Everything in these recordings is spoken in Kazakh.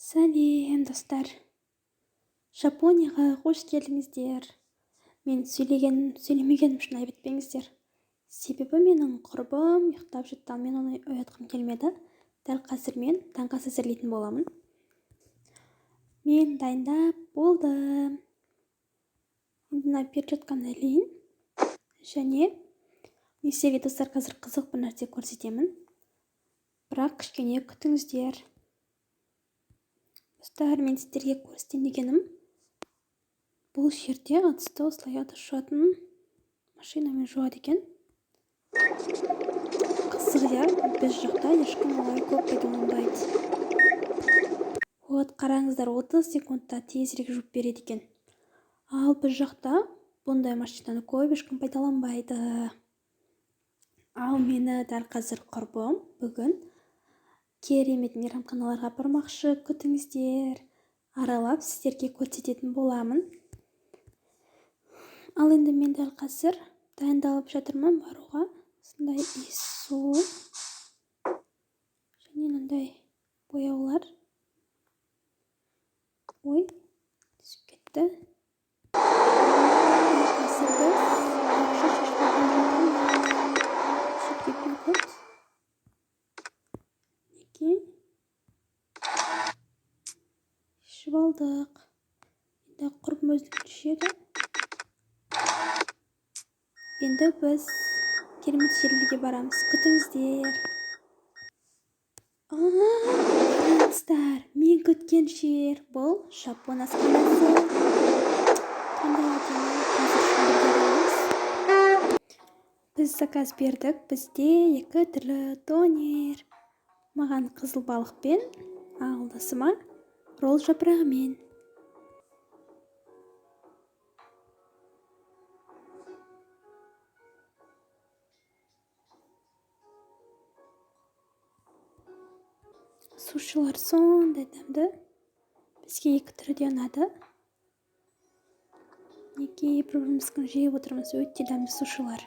Сәлем, достар. Жапонияға қош келдіңіздер. Мен сөйлемегенім үшін айып етпеңіздер. Себебі менің құрбым ұйықтап жатты, ал мен оны оятқым келмеді. Дәл қазір мен таңғы ас әзірлейтін боламын. Мен дайындап болдым. Енді мына беріп жатқанын ілейін. Және мен сіздерге, достар, қазір қызық бір нәрсе көрсетемін. Бірақ кішкене күтіңіздер. Достар, мен сіздерге көрсетейін дегенім, бұл жерде ыдысты осылай шатын машинамен жуады екен. Қызық, иә, біз жақта ешкім олай көп пайдаланбайды. Вот, қараңыздар, 30 секундта тезірек жуып береді екен. Ал біз жақта бұндай машинаны көп ешкім пайдаланбайды. Ал мені дәл қазір құрбым бүгін керемет мейрамханаларға бармақшы, күтіңіздер. Аралап сіздерге көрсететін боламын. Ал енді мен дәл қазір дайындалып жатырмын баруға. Осындай иіссу және мынандай бояулар. Ой, түсіп кетті. Қазір біз ақша шашпаған жатырмыз. Шеткетпей қойды. Неге? Ішіп алдық. Енді құрбым өзінің ішеді. Енді біз керемет жерлерге барамыз. Күтіңіздер. Қараңыздар, мен күткен жер. Бұл жапон асханасы. Қандай әдемі. Қазір шөлдереміз. Біз заказ бердік. Бізде 2 түрлі донер. Маған қызыл балықпен, ал досыма ролл жапырағымен. Сушилар сондай дәмді. Бізге 2 түрі де ұнады. Неге бір-біріміздің жеп отырмыз, өте дәмді сушилар.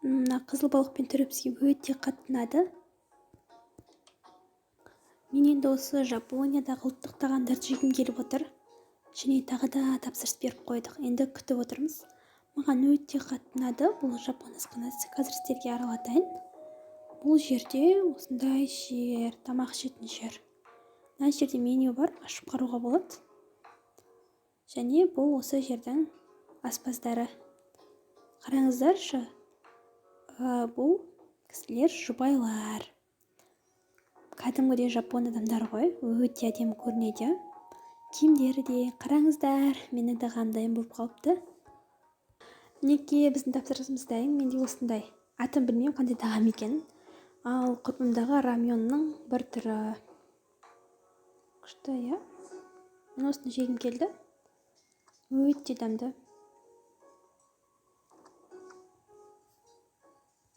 Қызыл балықпен түрі бізге өте қатты ұнады. Мен енді осы Жапониядағы ұлттық тағамдарды жегім келіп отыр. Және тағы да тапсырыс беріп қойдық. Енді күтіп отырмыз. Маған өте қатты ұнады. Бұл жапон асханасы. Қазір сіздерге аралатайын. Бұл жерде осындай жер, тамақ ішетін жер. Мына жерде меню бар, ашып қарауға болады. Және бұл осы жердің аспаздары. Қараңыздаршы, бұл кісілер жұбайлар. Кәдімгідей жапон адамдар ғой, өте әдемі көрінеді. Киімдері де, қараңыздар, мені де қандайым болып қалыпты. Неге біздің тапсырысымыз дайын, менде осындай. Атын білмеймін қандай тағам екен. Ал құрбымдағы рамионның бір түрі. Күшті, иә. Мен осыны жегім келді. Өте дәмді.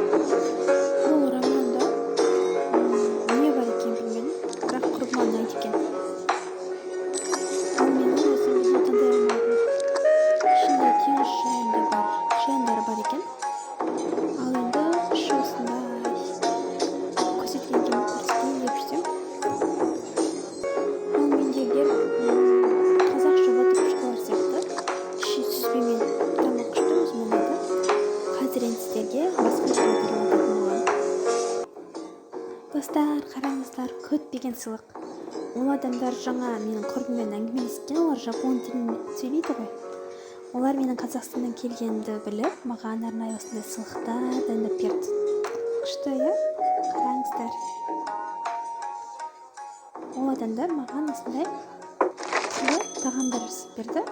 Бұл рамионда не бар екен білмедім, бірақ құрбыма ұнайды екен. Ал менің өзім таңдай алмадым. Ішінде теңіз шаяндары бар екен. Ал енді іші осындай. Көрсетейін деп жүрсем. Ал мендегі қазақша батырушкалар сияқты. Іші сүзбемен тамақ күшті, өзім ұнайды. Қазір енді сіздерге басқа жерлерді аралататын боламын. Достар, қараңыздар, күтпеген сыйлық. Ол адамдар жаңа менің құрбыммен әңгімелескен, олар жапон тілін сөйлейді ғой. Олар менің Қазақстаннан келгенімді біліп, маған арнайы осындай сыйлықтар дайындап берді. Күшті, иә? Қараңыздар. Ол адамдар маған осындай тағамдар жасап берді.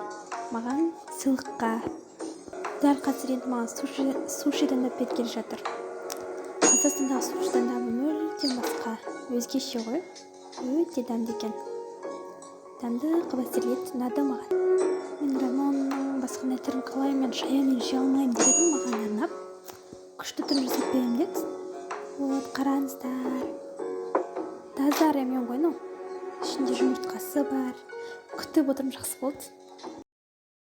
Маған сыйлыққа. Дәл қазір енді маған суши дайындап беріп келе жатыр. Қазақстандағы сушидан дәмі мүлдем басқа. Өзгеше ғой. Өте дәмді екен. Дәмді қып әзірледі, ұнады маған. Мен рамонның басқа түрін қалай мен шаямен жей алмаймын дедім, маған арнап. Күшті түрін жасап беремін деді. Вот, қараңыздар. Таза рамион ғой, ішінде жұмыртқасы бар. Күтіп отырмын, жақсы болды.